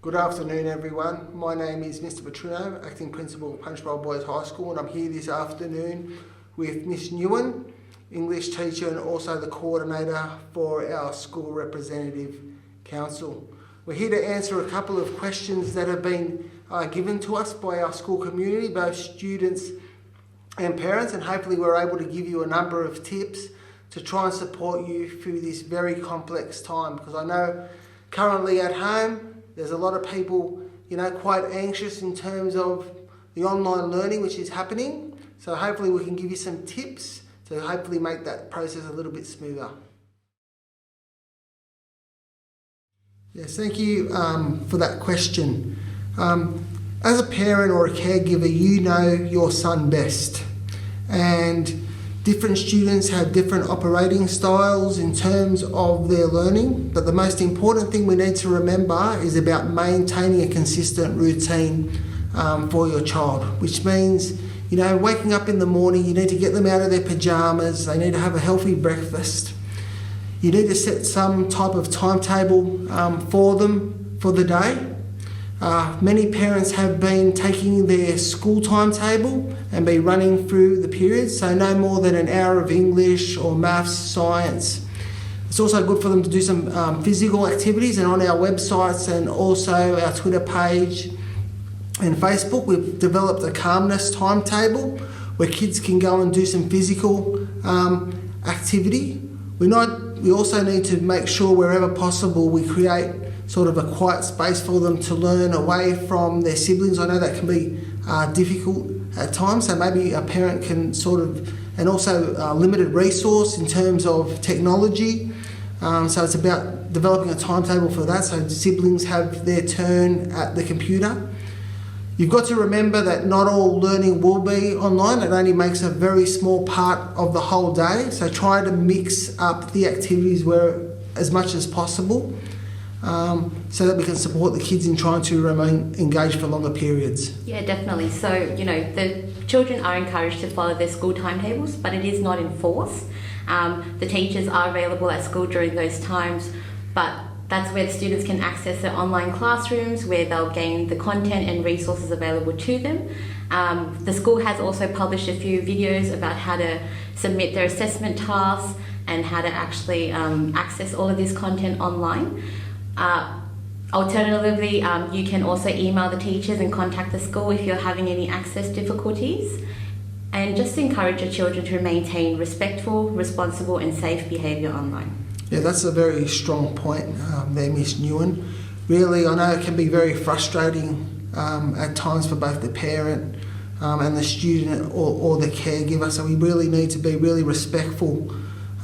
Good afternoon, everyone. My name is Mr. Patruno, Acting Principal of Punchbowl Boys High School, and I'm here this afternoon with Miss Nguyen, English teacher and also the coordinator for our school representative council. We're here to answer a couple of questions that have been given to us by our school community, both students and parents, and hopefully we're able to give you a number of tips to try and support you through this very complex time, because I know currently at home there's a lot of people, quite anxious in terms of the online learning which is happening. So hopefully we can give you some tips to hopefully make that process a little bit smoother. Yes, thank you for that question. As a parent or a caregiver, you know your son best. And different students have different operating styles in terms of their learning, but the most important thing we need to remember is about maintaining a consistent routine for your child, which means, waking up in the morning, you need to get them out of their pajamas, they need to have a healthy breakfast. You need to set some type of timetable for them for the day. Many parents have been taking their school timetable and be running through the periods, so no more than an hour of English or maths, science. It's also good for them to do some physical activities, and on our websites and also our Twitter page and Facebook, we've developed a calmness timetable where kids can go and do some physical activity. We also need to make sure wherever possible we create sort of a quiet space for them to learn away from their siblings. I know that can be difficult at times, so maybe a parent can and also limited resource in terms of technology. So it's about developing a timetable for that, so siblings have their turn at the computer. You've got to remember that not all learning will be online. It only makes a very small part of the whole day, so try to mix up the activities as much as possible. So that we can support the kids in trying to remain engaged for longer periods. Yeah, definitely. So, the children are encouraged to follow their school timetables, but it is not enforced. The teachers are available at school during those times, but that's where the students can access their online classrooms where they'll gain the content and resources available to them. The school has also published a few videos about how to submit their assessment tasks and how to actually access all of this content online. Alternatively, you can also email the teachers and contact the school if you're having any access difficulties, and just encourage your children to maintain respectful, responsible and safe behaviour online. Yeah, that's a very strong point there, Miss Nguyen. Really, I know it can be very frustrating at times for both the parent and the student or the caregiver, so we really need to be really respectful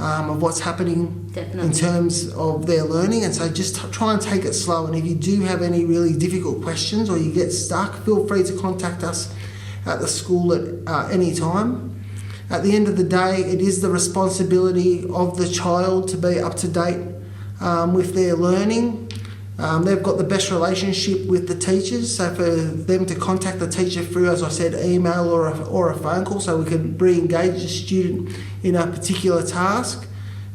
of what's happening in terms of their learning, and so just try and take it slow. And if you do have any really difficult questions or you get stuck, feel free to contact us at the school at any time. At the end of the day, it is the responsibility of the child to be up to date with their learning. They've got the best relationship with the teachers, so for them to contact the teacher through, as I said, email or a phone call, so we can re-engage the student in a particular task.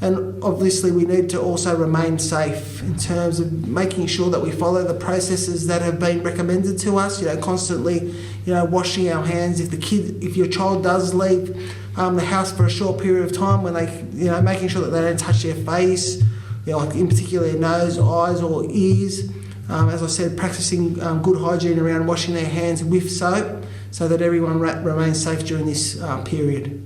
And obviously we need to also remain safe in terms of making sure that we follow the processes that have been recommended to us, constantly, washing our hands. If your child does leave the house for a short period of time, when they, making sure that they don't touch their face, like in particular their nose, eyes or ears. As I said, practicing good hygiene around washing their hands with soap so that everyone remains safe during this period.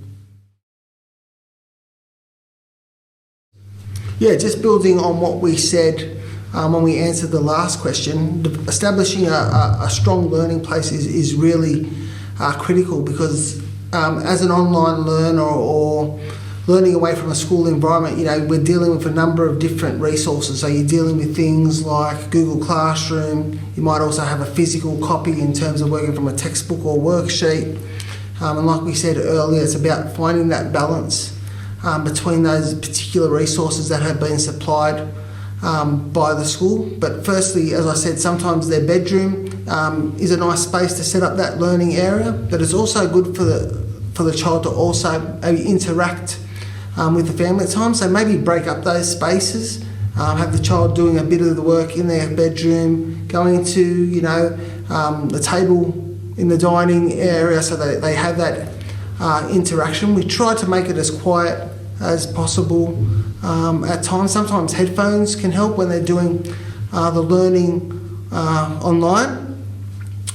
Yeah, just building on what we said when we answered the last question, establishing a strong learning place is really critical, because as an online learner or learning away from a school environment, we're dealing with a number of different resources. So you're dealing with things like Google Classroom. You might also have a physical copy in terms of working from a textbook or worksheet. And like we said earlier, it's about finding that balance between those particular resources that have been supplied by the school. But firstly, as I said, sometimes their bedroom is a nice space to set up that learning area, but it's also good for the child to also maybe interact with the family at times. So maybe break up those spaces have the child doing a bit of the work in their bedroom, going to, the table in the dining area so that they have that interaction. We try to make it as quiet as possible at times. Sometimes headphones can help when they're doing the learning online.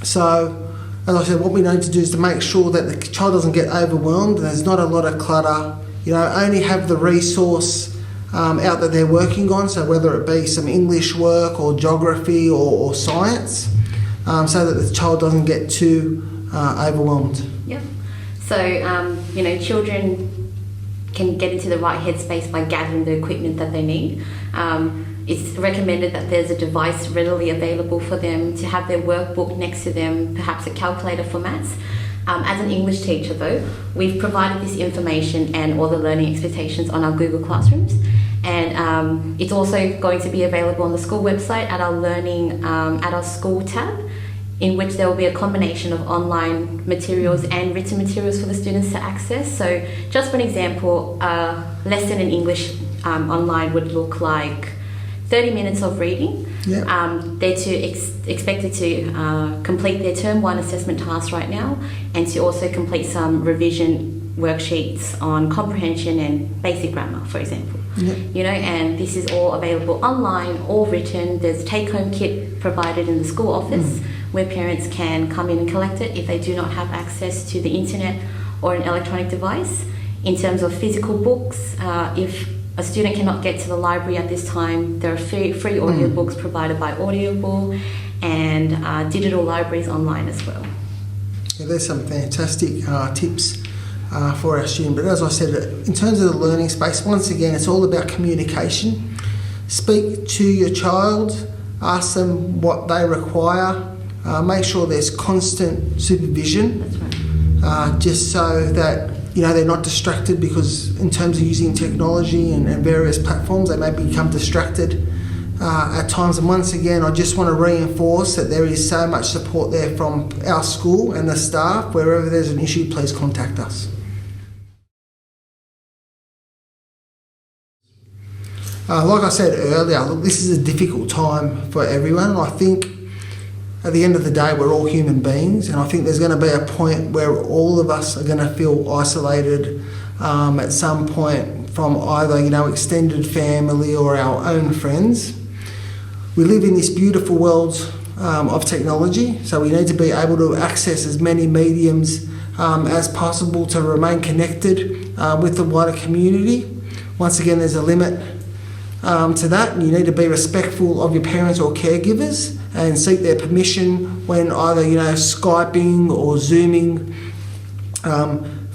So, as I said, what we need to do is to make sure that the child doesn't get overwhelmed and there's not a lot of clutter. Only have the resource out that they're working on, so whether it be some English work or geography or science, so that the child doesn't get too overwhelmed. Yep. So, children can get into the right headspace by gathering the equipment that they need. It's recommended that there's a device readily available for them, to have their workbook next to them, perhaps a calculator for maths. As an English teacher though, we've provided this information and all the learning expectations on our Google Classrooms, and it's also going to be available on the school website at our learning, at our school tab, in which there will be a combination of online materials and written materials for the students to access. So just for an example, a lesson in English online would look like 30 minutes of reading. Yep. They're expected to complete their Term 1 assessment task right now, and to also complete some revision worksheets on comprehension and basic grammar, for example. Yep. And this is all available online, all written. There's a take-home kit provided in the school office where parents can come in and collect it if they do not have access to the internet or an electronic device. In terms of physical books, if a student cannot get to the library at this time, there are free audiobooks provided by Audible, and digital libraries online as well. Yeah, there's some fantastic tips for our student. But as I said, in terms of the learning space, once again, it's all about communication. Speak to your child, ask them what they require, make sure there's constant supervision. That's right. Just so that they're not distracted, because in terms of using technology and various platforms, they may become distracted at times. And once again, I just want to reinforce that there is so much support there from our school and the staff. Wherever there's an issue, please contact us. Like I said earlier, look, this is a difficult time for everyone, and I think at the end of the day, we're all human beings, and I think there's going to be a point where all of us are going to feel isolated at some point from either, extended family or our own friends. We live in this beautiful world of technology, so we need to be able to access as many mediums as possible to remain connected with the wider community. Once again, there's a limit to that, and you need to be respectful of your parents or caregivers and seek their permission when either Skyping or Zooming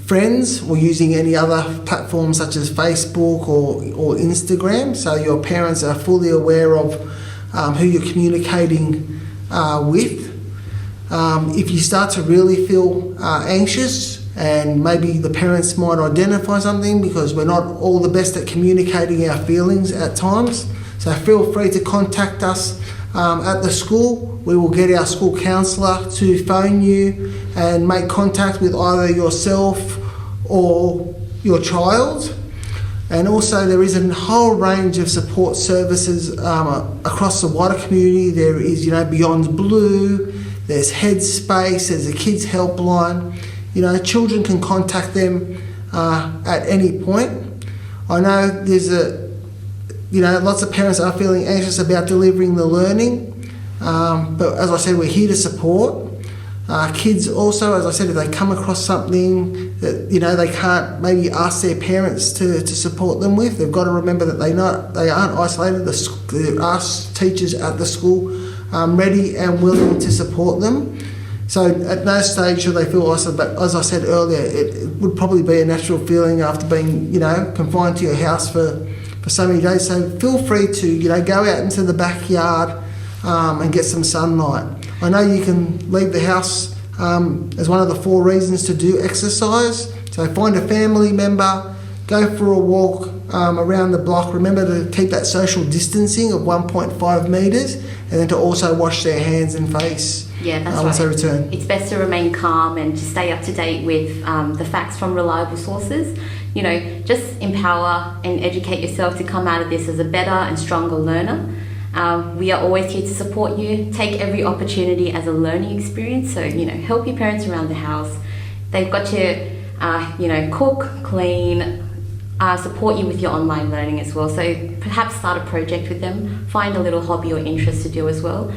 friends, or using any other platforms such as Facebook or Instagram, so your parents are fully aware of who you're communicating with. If you start to really feel anxious, and maybe the parents might identify something, because we're not all the best at communicating our feelings at times, so feel free to contact us at the school. We will get our school counsellor to phone you and make contact with either yourself or your child. And also there is a whole range of support services across the wider community. There is, Beyond Blue, there's Headspace, there's a kids helpline. Children can contact them at any point. I know there's lots of parents are feeling anxious about delivering the learning, but as I said, we're here to support. Kids also, as I said, if they come across something that they can't maybe ask their parents to support them with, they've got to remember that they aren't isolated. There are teachers at the school ready and willing to support them. So at no stage should they feel isolated. But as I said earlier, it would probably be a natural feeling after being confined to your house for so many days. So feel free to go out into the backyard and get some sunlight. I know you can leave the house as one of the 4 reasons to do exercise. So find a family member, go for a walk around the block. Remember to keep that social distancing of 1.5 metres, and then to also wash their hands and face once they return. It's best to remain calm and to stay up to date with the facts from reliable sources. You know, just empower and educate yourself to come out of this as a better and stronger learner. We are always here to support you. Take every opportunity as a learning experience. So, you know, help your parents around the house. They've got to, cook, clean, support you with your online learning as well. So perhaps start a project with them. Find a little hobby or interest to do as well.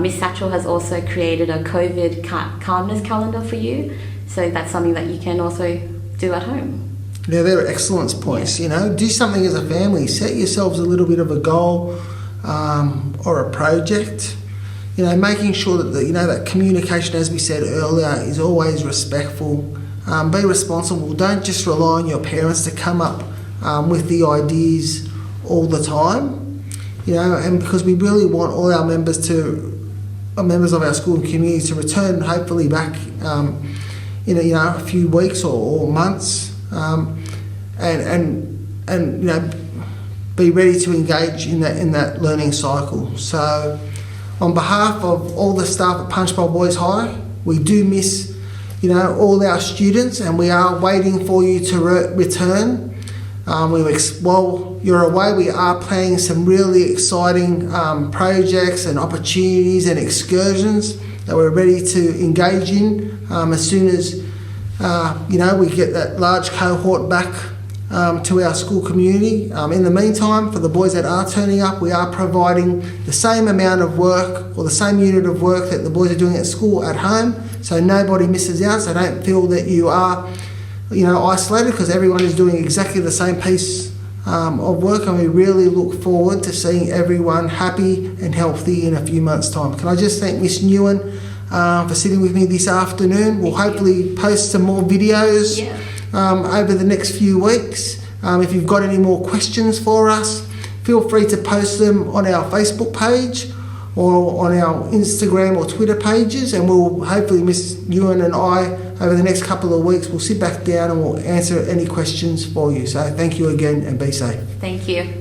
Miss Satchel has also created a COVID calmness calendar for you. So that's something that you can also do at home. Yeah, they're excellent points. You know, do something as a family. Set yourselves a little bit of a goal or a project. You know, making sure that that communication, as we said earlier, is always respectful. Be responsible. Don't just rely on your parents to come up with the ideas all the time. You know, and because we really want all our members of our school and community to return, hopefully back in a few weeks or months. And be ready to engage in that learning cycle. So, on behalf of all the staff at Punchbowl Boys High, we do miss all our students, and we are waiting for you to return. While you're away, we are planning some really exciting projects and opportunities and excursions that we're ready to engage in as soon as we get that large cohort back to our school community. In the meantime, for the boys that are turning up, we are providing the same amount of work or the same unit of work that the boys are doing at school at home, so nobody misses out. So don't feel that you are isolated, because everyone is doing exactly the same piece of work, and we really look forward to seeing everyone happy and healthy in a few months' time. Can I just thank Miss Nguyen for sitting with me this afternoon. We'll hopefully post some more videos over the next few weeks. If you've got any more questions for us, feel free to post them on our Facebook page or on our Instagram or Twitter pages, and we'll hopefully, Miss Nguyen and I, over the next couple of weeks, we'll sit back down and we'll answer any questions for you. So thank you again, and be safe. Thank you.